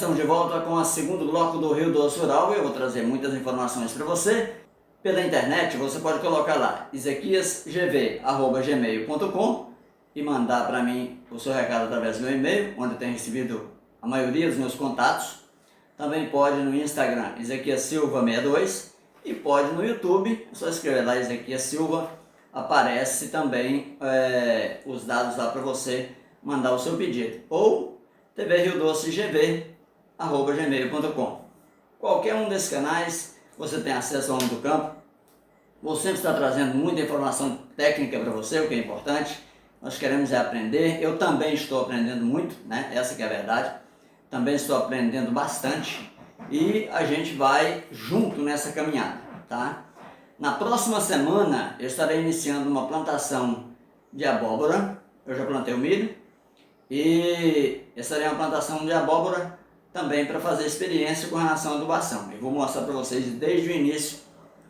estamos de volta com o segundo bloco do Rio Doce Rural. Eu vou trazer muitas informações para você. Pela internet, você pode colocar lá ezequiasgv@gmail.com e mandar para mim o seu recado através do meu e-mail, onde eu tenho recebido a maioria dos meus contatos. Também pode no Instagram, Ezequias Silva 62, e pode no YouTube, é só escrever lá Ezequias Silva, aparece também os dados lá para você mandar o seu pedido. Ou tvrriodocegv@gmail.com. Qualquer um desses canais, você tem acesso ao Homem do Campo. Vou sempre estar trazendo muita informação técnica para você, o que é importante. Nós queremos aprender. Eu também estou aprendendo muito, né? Essa que é a verdade. Também estou aprendendo bastante. E a gente vai junto nessa caminhada, tá? Na próxima semana, eu estarei iniciando uma plantação de abóbora. Eu já plantei o milho. E essa é uma plantação de abóbora também para fazer experiência com relação à adubação. Eu vou mostrar para vocês desde o início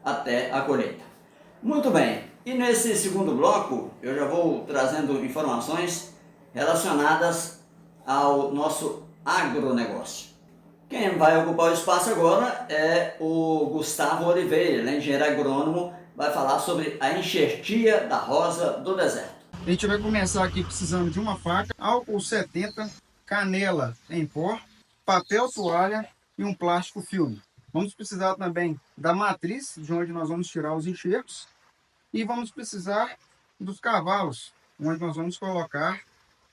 até a colheita. Muito bem, e nesse segundo bloco eu já vou trazendo informações relacionadas ao nosso agronegócio. Quem vai ocupar o espaço agora é o Gustavo Oliveira, ele é engenheiro agrônomo, vai falar sobre a enxertia da rosa do deserto. A gente vai começar aqui precisando de uma faca, álcool 70, canela em pó, papel toalha e um plástico filme. Vamos precisar também da matriz, de onde nós vamos tirar os enxertos. E vamos precisar dos cavalos, onde nós vamos colocar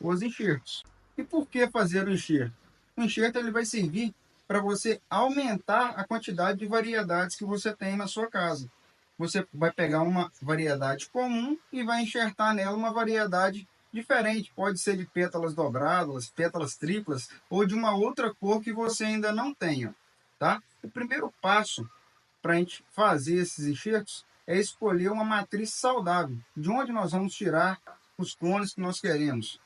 os enxertos. E por que fazer o enxerto? O enxerto ele vai servir para você aumentar a quantidade de variedades que você tem na sua casa. Você vai pegar uma variedade comum e vai enxertar nela uma variedade diferente. Pode ser de pétalas dobradas, pétalas triplas ou de uma outra cor que você ainda não tenha. Tá? O primeiro passo para a gente fazer esses enxertos é escolher uma matriz saudável, de onde nós vamos tirar os clones que nós queremos.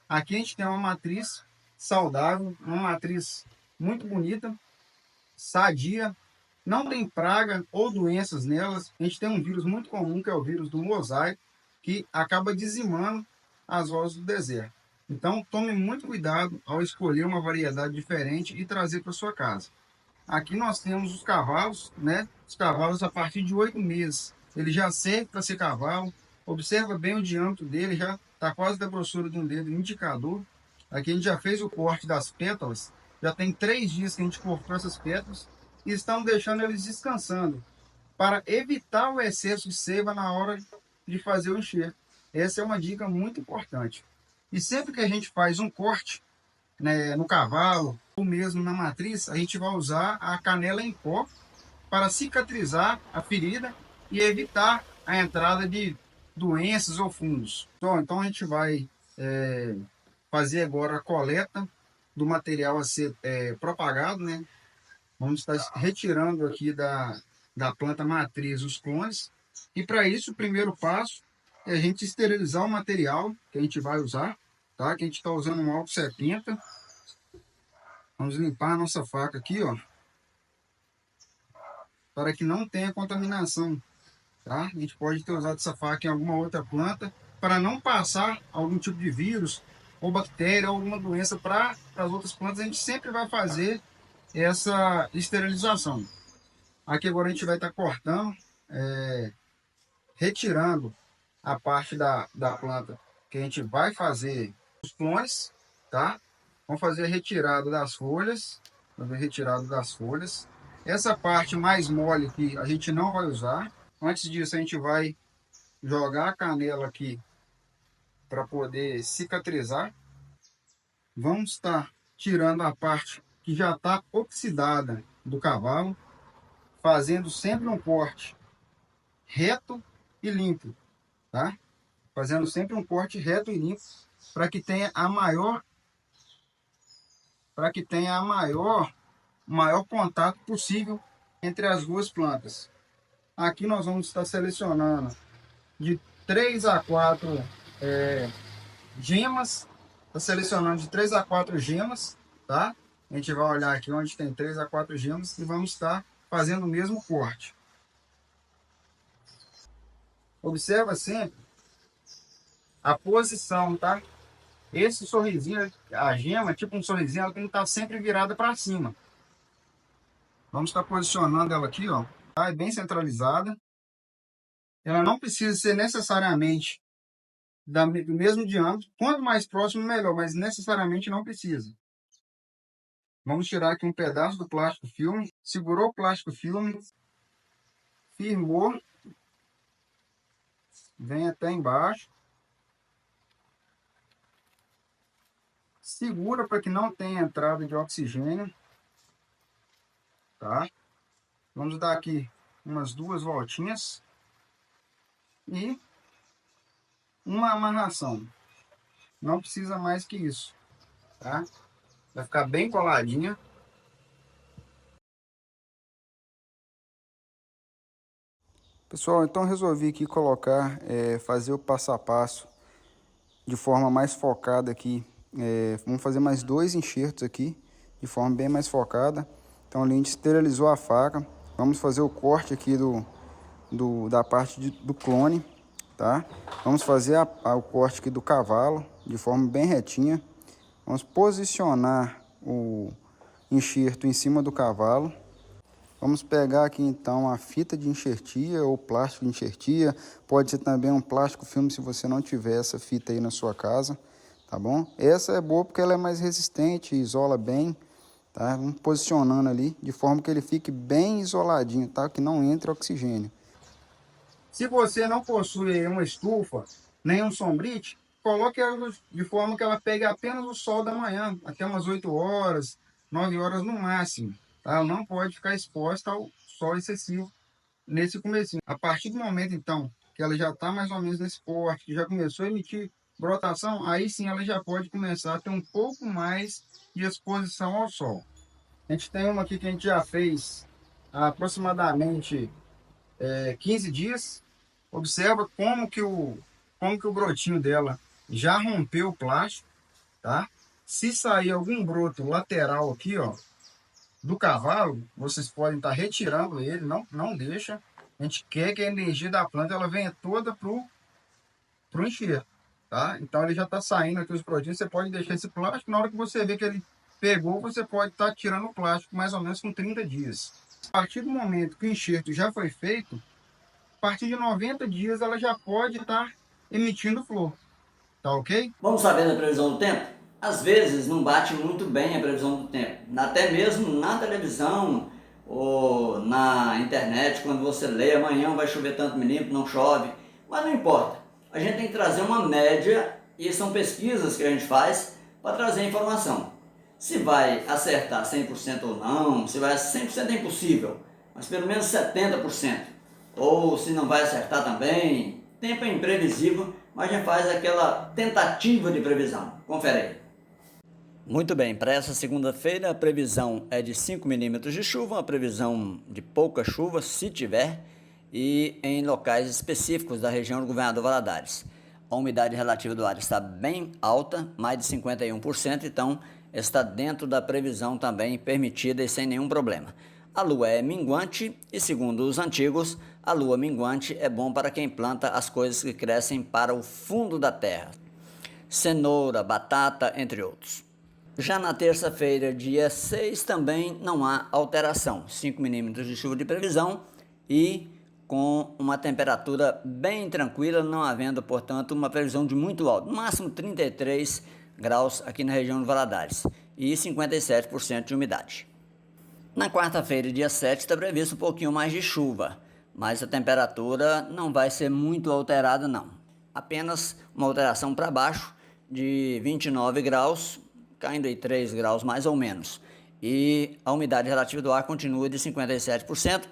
Aqui a gente tem uma matriz saudável, uma matriz muito bonita, sadia, não tem praga ou doenças nelas. A gente tem um vírus muito comum, que é o vírus do mosaico, que acaba dizimando as rosas do deserto. Então, tome muito cuidado ao escolher uma variedade diferente e trazer para sua casa. Aqui nós temos os cavalos, né? Os cavalos a partir de 8 meses. Ele já serve para ser cavalo. Observa bem o diâmetro dele, já está quase da grossura de um dedo indicador. Aqui a gente já fez o corte das pétalas. Já tem 3 dias que a gente cortou essas pétalas e estamos deixando eles descansando para evitar o excesso de seiva na hora de fazer o enxerto. Essa é uma dica muito importante. E sempre que a gente faz um corte, né, no cavalo ou mesmo na matriz, a gente vai usar a canela em pó para cicatrizar a ferida e evitar a entrada de doenças ou fungos. Então a gente vai fazer agora a coleta do material a ser propagado, né? Vamos estar retirando aqui da planta matriz os clones. E para isso, o primeiro passo é a gente esterilizar o material que a gente vai usar, tá? Que a gente está usando um álcool 70. Vamos limpar a nossa faca aqui, ó, para que não tenha contaminação, tá? A gente pode ter usado essa faca em alguma outra planta para não passar algum tipo de vírus ou bactéria ou alguma doença para as outras plantas. A gente sempre vai fazer essa esterilização. Aqui agora a gente vai estar cortando, retirando a parte da planta que a gente vai fazer os clones, tá? Vamos fazer a retirada das folhas. Fazer retirada das folhas. Essa parte mais mole aqui a gente não vai usar. Antes disso a gente vai jogar a canela aqui para poder cicatrizar. Vamos estar tirando a parte que já está oxidada do cavalo, fazendo sempre um corte reto e limpo, tá? Fazendo sempre um corte reto e limpo para que tenha o maior contato possível entre as duas plantas. Aqui nós vamos estar selecionando de 3 a 4 gemas. Está selecionando de 3 a 4 gemas, tá? A gente vai olhar aqui onde tem 3 a 4 gemas e vamos estar fazendo o mesmo corte. Observa sempre a posição, tá? Esse sorrisinho, a gema, tipo um sorrisinho, ela tem que estar sempre virada para cima. Vamos estar posicionando ela aqui, ó. Tá? É bem centralizada. Ela não precisa ser necessariamente do mesmo diâmetro. Quanto mais próximo, melhor, mas necessariamente não precisa. Vamos tirar aqui um pedaço do plástico filme. Segurou o plástico filme, firmou, vem até embaixo. Segura para que não tenha entrada de oxigênio. Tá? Vamos dar aqui umas 2 voltinhas. E uma amarração. Não precisa mais que isso. Tá? Vai ficar bem coladinha. Pessoal, então resolvi aqui colocar, fazer o passo a passo de forma mais focada aqui. Vamos fazer mais 2 enxertos aqui, de forma bem mais focada. Então a gente esterilizou a faca. Vamos fazer o corte aqui da parte do clone, tá? Vamos fazer o corte aqui do cavalo, de forma bem retinha. Vamos posicionar o enxerto em cima do cavalo. Vamos pegar aqui então a fita de enxertia ou plástico de enxertia. Pode ser também um plástico filme se você não tiver essa fita aí na sua casa, tá bom? Essa é boa porque ela é mais resistente, isola bem, tá? Vamos posicionando ali de forma que ele fique bem isoladinho, tá? Que não entre oxigênio. Se você não possui uma estufa, nem um sombrite, coloque ela de forma que ela pegue apenas o sol da manhã, até umas 8 horas, 9 horas no máximo. Tá? Ela não pode ficar exposta ao sol excessivo nesse comecinho. A partir do momento, então, que ela já está mais ou menos nesse porte, que já começou a emitir brotação, aí sim ela já pode começar a ter um pouco mais de exposição ao sol. A gente tem uma aqui que a gente já fez há aproximadamente 15 dias. Observa como que o brotinho dela já rompeu o plástico, tá? Se sair algum broto lateral aqui, ó, do cavalo, vocês podem estar retirando ele, não deixa. A gente quer que a energia da planta ela venha toda pro enxerto, tá? Então ele já está saindo aqui os brotinhos, você pode deixar esse plástico, na hora que você vê que ele pegou, você pode estar tirando o plástico mais ou menos com 30 dias. A partir do momento que o enxerto já foi feito, a partir de 90 dias ela já pode estar emitindo flor, tá ok? Vamos saber da previsão do tempo? Às vezes não bate muito bem a previsão do tempo, até mesmo na televisão ou na internet, quando você lê amanhã vai chover tanto milímetro, não chove, mas não importa. A gente tem que trazer uma média e são pesquisas que a gente faz para trazer informação. Se vai acertar 100% ou não, se vai 100% é impossível, mas pelo menos 70%. Ou se não vai acertar também, tempo é imprevisível, mas a gente faz aquela tentativa de previsão. Confere aí. Muito bem, para essa segunda-feira a previsão é de 5 milímetros de chuva, uma previsão de pouca chuva, se tiver, e em locais específicos da região do Governador Valadares. A umidade relativa do ar está bem alta, mais de 51%, então está dentro da previsão também permitida e sem nenhum problema. A lua é minguante e, segundo os antigos, a lua minguante é bom para quem planta as coisas que crescem para o fundo da terra. Cenoura, batata, entre outros. Já na terça-feira, dia 6, também não há alteração. 5 milímetros de chuva de previsão e com uma temperatura bem tranquila, não havendo, portanto, uma previsão de muito alto. No máximo 33 graus aqui na região de Valadares e 57% de umidade. Na quarta-feira, dia 7, está previsto um pouquinho mais de chuva, mas a temperatura não vai ser muito alterada não. Apenas uma alteração para baixo de 29 graus, caindo em 3 graus mais ou menos. E a umidade relativa do ar continua de 57%.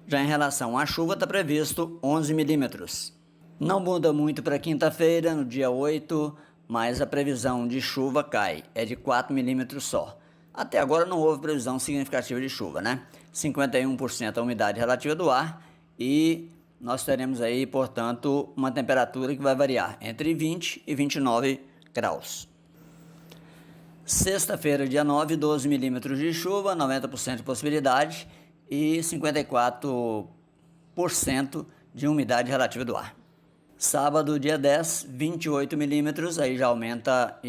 Já em relação à chuva, está previsto 11 milímetros. Não muda muito para quinta-feira, no dia 8, mas a previsão de chuva cai, é de 4 milímetros só. Até agora não houve previsão significativa de chuva, né? 51% a umidade relativa do ar e nós teremos aí, portanto, uma temperatura que vai variar entre 20 e 29 graus. Sexta-feira, dia 9, 12 milímetros de chuva, 90% de possibilidade e 54% de umidade relativa do ar. Sábado, dia 10, 28 milímetros, aí já aumenta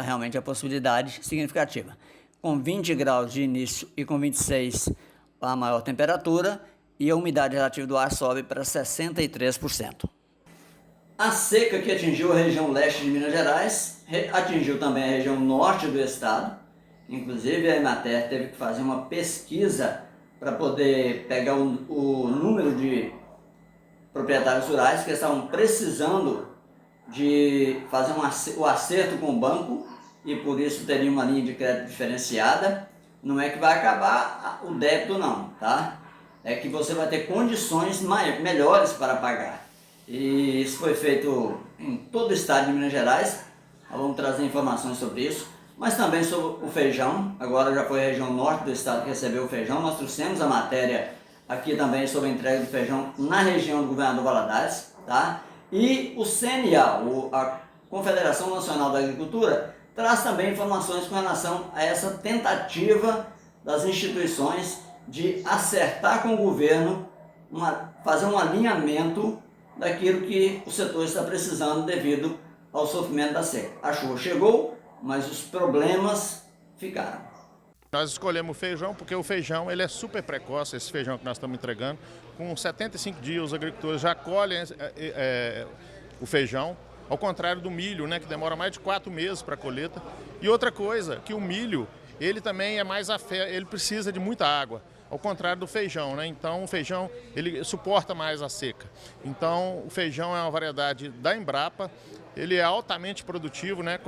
realmente a possibilidade significativa. Com 20 graus de início e com 26 a maior temperatura, e a umidade relativa do ar sobe para 63%. A seca que atingiu a região leste de Minas Gerais, atingiu também a região norte do estado. Inclusive a Emater teve que fazer uma pesquisa para poder pegar o número de proprietários rurais que estavam precisando de fazer o acerto com o banco e por isso teria uma linha de crédito diferenciada. Não é que vai acabar o débito não, tá? É que você vai ter condições melhores para pagar. E isso foi feito em todo o estado de Minas Gerais. Nós vamos trazer informações sobre isso, mas também sobre o feijão. Agora já foi a região norte do estado que recebeu o feijão. Nós trouxemos a matéria aqui também sobre a entrega do feijão na região do governador Valadares, tá? E o CNA, a Confederação Nacional da Agricultura, traz também informações com relação a essa tentativa das instituições de acertar com o governo, fazer um alinhamento daquilo que o setor está precisando devido ao sofrimento da seca. A chuva chegou, mas os problemas ficaram. Nós escolhemos o feijão porque o feijão ele é super precoce, esse feijão que nós estamos entregando. Com 75 dias os agricultores já colhem o feijão, ao contrário do milho, né, que demora mais de 4 meses para a colheita. E outra coisa, que o milho, ele também é mais ele precisa de muita água, ao contrário do feijão, né? Então o feijão ele suporta mais a seca. Então o feijão é uma variedade da Embrapa, ele é altamente produtivo, né?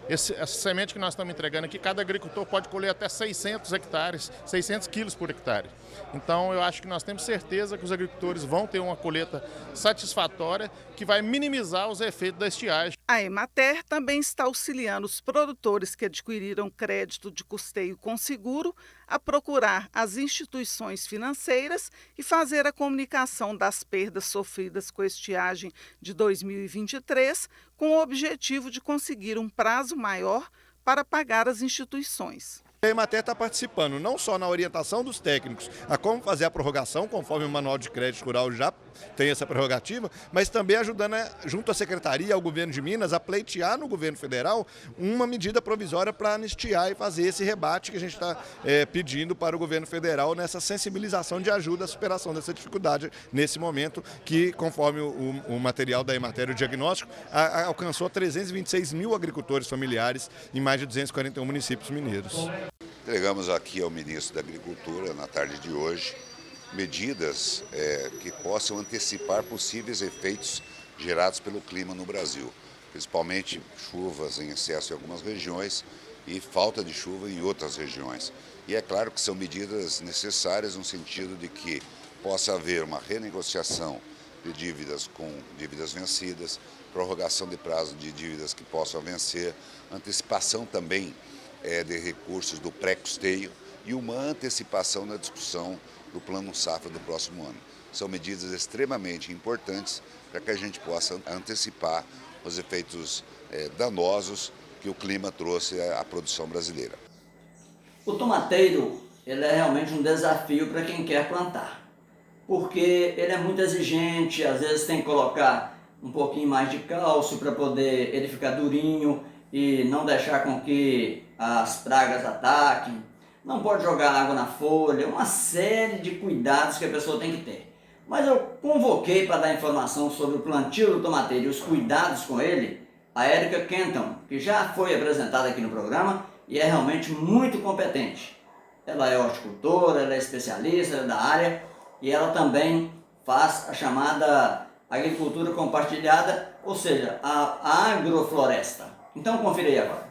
Essa semente que nós estamos entregando aqui, cada agricultor pode colher até 600 hectares, 600 quilos por hectare. Então eu acho que nós temos certeza que os agricultores vão ter uma colheita satisfatória que vai minimizar os efeitos da estiagem. A Emater também está auxiliando os produtores que adquiriram crédito de custeio com seguro a procurar as instituições financeiras e fazer a comunicação das perdas sofridas com a estiagem de 2023, com o objetivo de conseguir um prazo maior para pagar as instituições. A Emater está participando não só na orientação dos técnicos a como fazer a prorrogação, conforme o Manual de Crédito Rural já tem essa prerrogativa, mas também ajudando junto à Secretaria, ao Governo de Minas, a pleitear no Governo Federal uma medida provisória para anistiar e fazer esse rebate que a gente está pedindo para o Governo Federal nessa sensibilização de ajuda à superação dessa dificuldade nesse momento que, conforme o material da Emater, o diagnóstico, alcançou 326 mil agricultores familiares em mais de 241 municípios mineiros. Entregamos aqui ao ministro da Agricultura, na tarde de hoje, medidas que possam antecipar possíveis efeitos gerados pelo clima no Brasil, principalmente chuvas em excesso em algumas regiões e falta de chuva em outras regiões. E é claro que são medidas necessárias no sentido de que possa haver uma renegociação de dívidas com dívidas vencidas, prorrogação de prazo de dívidas que possam vencer, antecipação também de recursos do pré-custeio e uma antecipação na discussão do Plano Safra do próximo ano. São medidas extremamente importantes para que a gente possa antecipar os efeitos danosos que o clima trouxe à produção brasileira. O tomateiro ele é realmente um desafio para quem quer plantar, porque ele é muito exigente, às vezes tem que colocar um pouquinho mais de cálcio para poder ele ficar durinho e não deixar com que as pragas ataquem, não pode jogar água na folha, uma série de cuidados que a pessoa tem que ter. Mas eu convoquei para dar informação sobre o plantio do tomateiro e os cuidados com ele, a Érica Kenton, que já foi apresentada aqui no programa e é realmente muito competente. Ela é horticultora, ela é especialista, ela é da área e ela também faz a chamada agricultura compartilhada, ou seja, a agrofloresta. Então confira aí agora.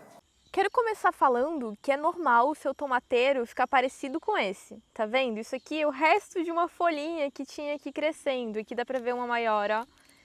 Quero começar falando que é normal o seu tomateiro ficar parecido com esse. Tá vendo? Isso aqui é o resto de uma folhinha que tinha aqui crescendo. Aqui dá pra ver uma maior, ó.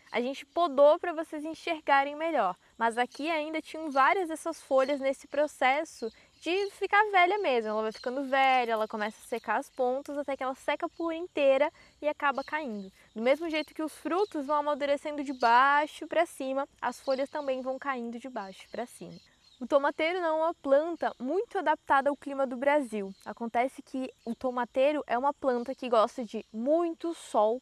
A gente podou para vocês enxergarem melhor. Mas aqui ainda tinham várias dessas folhas nesse processo de ficar velha mesmo. Ela vai ficando velha, ela começa a secar as pontas até que ela seca por inteira e acaba caindo. Do mesmo jeito que os frutos vão amadurecendo de baixo para cima, as folhas também vão caindo de baixo para cima. O tomateiro não é uma planta muito adaptada ao clima do Brasil. Acontece que o tomateiro é uma planta que gosta de muito sol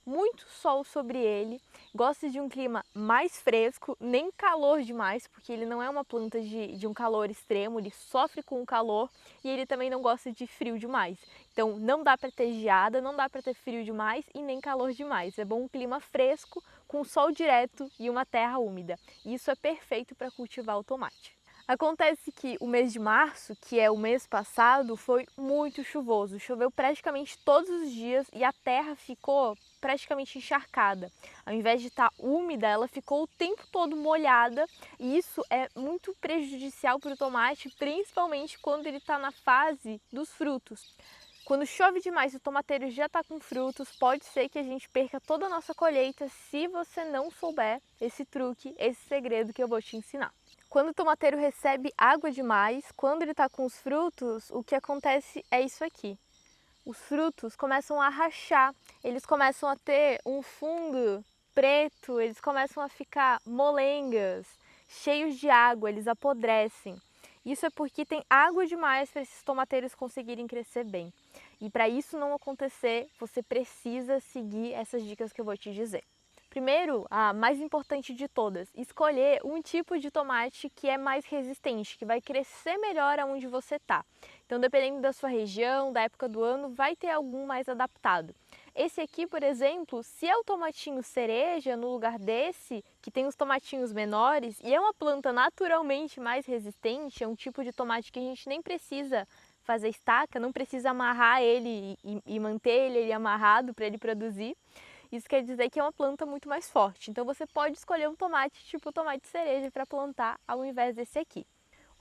sobre ele, gosta de um clima mais fresco, nem calor demais, porque ele não é uma planta de um calor extremo, ele sofre com o calor e ele também não gosta de frio demais. Então não dá para ter geada, não dá para ter frio demais e nem calor demais. É bom um clima fresco, com sol direto e uma terra úmida. Isso é perfeito para cultivar o tomate. Acontece que o mês de março, que é o mês passado, foi muito chuvoso. Choveu praticamente todos os dias e a terra ficou praticamente encharcada. Ao invés de estar úmida, ela ficou o tempo todo molhada e isso é muito prejudicial para o tomate, principalmente quando ele está na fase dos frutos. Quando chove demais e o tomateiro já está com frutos, pode ser que a gente perca toda a nossa colheita se você não souber esse truque, esse segredo que eu vou te ensinar. Quando o tomateiro recebe água demais, quando ele está com os frutos, o que acontece é isso aqui. Os frutos começam a rachar, eles começam a ter um fundo preto, eles começam a ficar molengas, cheios de água, eles apodrecem. Isso é porque tem água demais para esses tomateiros conseguirem crescer bem. E para isso não acontecer, você precisa seguir essas dicas que eu vou te dizer. Primeiro, a mais importante de todas, escolher um tipo de tomate que é mais resistente, que vai crescer melhor aonde você está. Então, dependendo da sua região, da época do ano, vai ter algum mais adaptado. Esse aqui, por exemplo, se é o tomatinho cereja, no lugar desse, que tem os tomatinhos menores, e é uma planta naturalmente mais resistente, é um tipo de tomate que a gente nem precisa fazer estaca, não precisa amarrar ele e manter ele amarrado para ele produzir. Isso quer dizer que é uma planta muito mais forte. Então você pode escolher um tomate tipo tomate cereja para plantar ao invés desse aqui.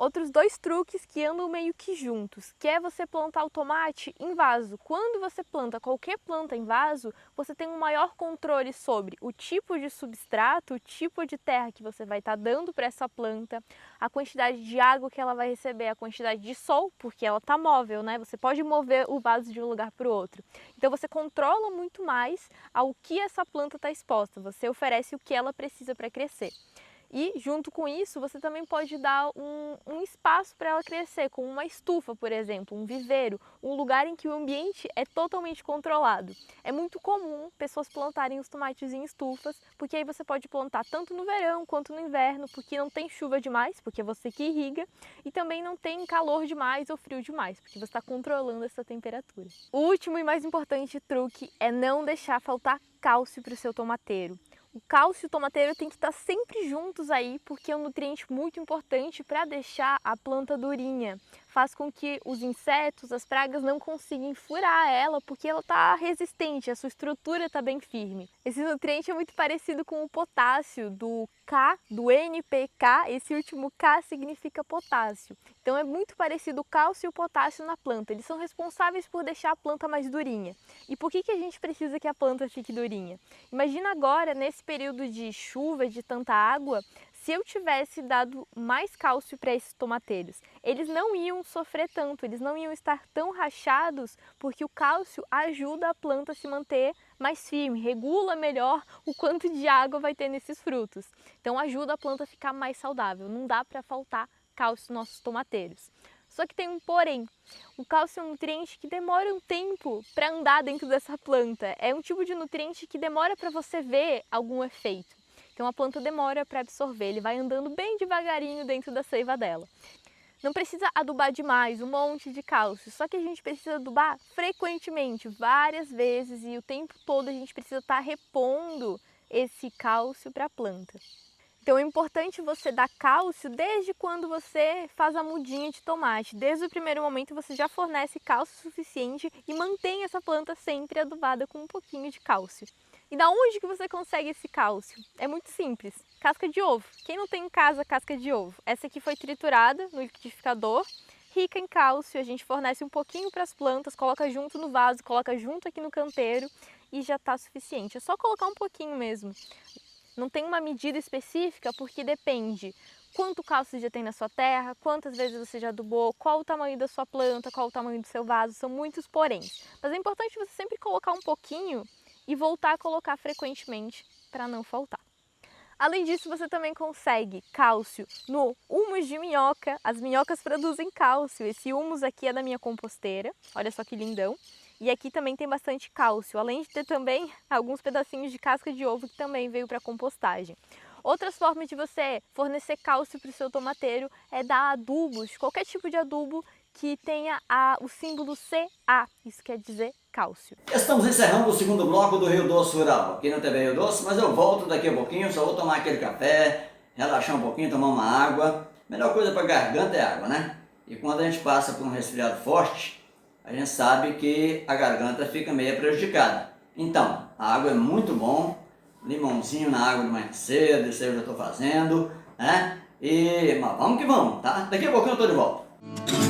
Outros dois truques que andam meio que juntos, que é você plantar o tomate em vaso. Quando você planta qualquer planta em vaso, você tem um maior controle sobre o tipo de substrato, o tipo de terra que você vai estar dando para essa planta, a quantidade de água que ela vai receber, a quantidade de sol, porque ela está móvel, né? Você pode mover o vaso de um lugar para o outro. Então você controla muito mais ao que essa planta está exposta, você oferece o que ela precisa para crescer. E junto com isso, você também pode dar um espaço para ela crescer, com uma estufa, por exemplo, um viveiro, um lugar em que o ambiente é totalmente controlado. É muito comum pessoas plantarem os tomates em estufas, porque aí você pode plantar tanto no verão quanto no inverno, porque não tem chuva demais, porque é você que irriga, e também não tem calor demais ou frio demais, porque você está controlando essa temperatura. O último e mais importante truque é não deixar faltar cálcio para o seu tomateiro. O cálcio e o tomateiro tem que estar sempre juntos aí, porque é um nutriente muito importante para deixar a planta durinha. Faz com que os insetos, as pragas não consigam furar ela, porque ela está resistente, a sua estrutura está bem firme. Esse nutriente é muito parecido com o potássio, do K, do NPK, esse último K significa potássio. Então é muito parecido o cálcio e o potássio na planta, eles são responsáveis por deixar a planta mais durinha. E por que a gente precisa que a planta fique durinha? Imagina agora, nesse período de chuva, de tanta água, se eu tivesse dado mais cálcio para esses tomateiros, eles não iam sofrer tanto, eles não iam estar tão rachados, porque o cálcio ajuda a planta a se manter mais firme, regula melhor o quanto de água vai ter nesses frutos. Então ajuda a planta a ficar mais saudável, não dá para faltar cálcio nos nossos tomateiros. Só que tem um porém, o cálcio é um nutriente que demora um tempo para andar dentro dessa planta, é um tipo de nutriente que demora para você ver algum efeito. Então a planta demora para absorver, ele vai andando bem devagarinho dentro da seiva dela. Não precisa adubar demais, um monte de cálcio, só que a gente precisa adubar frequentemente, várias vezes, e o tempo todo a gente precisa estar repondo esse cálcio para a planta. Então é importante você dar cálcio desde quando você faz a mudinha de tomate. Desde o primeiro momento você já fornece cálcio suficiente e mantém essa planta sempre adubada com um pouquinho de cálcio. E da onde que você consegue esse cálcio? É muito simples, casca de ovo. Quem não tem em casa casca de ovo? Essa aqui foi triturada no liquidificador, rica em cálcio, a gente fornece um pouquinho para as plantas, coloca junto no vaso, coloca junto aqui no canteiro e já está suficiente. É só colocar um pouquinho mesmo. Não tem uma medida específica porque depende quanto cálcio já tem na sua terra, quantas vezes você já adubou, qual o tamanho da sua planta, qual o tamanho do seu vaso, são muitos poréns. Mas é importante você sempre colocar um pouquinho e voltar a colocar frequentemente para não faltar. Além disso, você também consegue cálcio no humus de minhoca. As minhocas produzem cálcio. Esse humus aqui é da minha composteira. Olha só que lindão. E aqui também tem bastante cálcio, além de ter também alguns pedacinhos de casca de ovo que também veio para compostagem. Outras formas de você fornecer cálcio para o seu tomateiro é dar adubos, qualquer tipo de adubo que tenha o símbolo Ca, isso quer dizer cálcio. Estamos encerrando o segundo bloco do Rio Doce Rural. Aqui na TV Rio Doce, mas eu volto daqui a pouquinho, só vou tomar aquele café, relaxar um pouquinho, tomar uma água. Melhor coisa para garganta é água, né? E quando a gente passa por um resfriado forte, a gente sabe que a garganta fica meio prejudicada. Então, a água é muito bom, limãozinho na água de manhã cedo, isso aí eu já estou fazendo, né? Mas vamos que vamos, tá? Daqui a pouquinho eu estou de volta.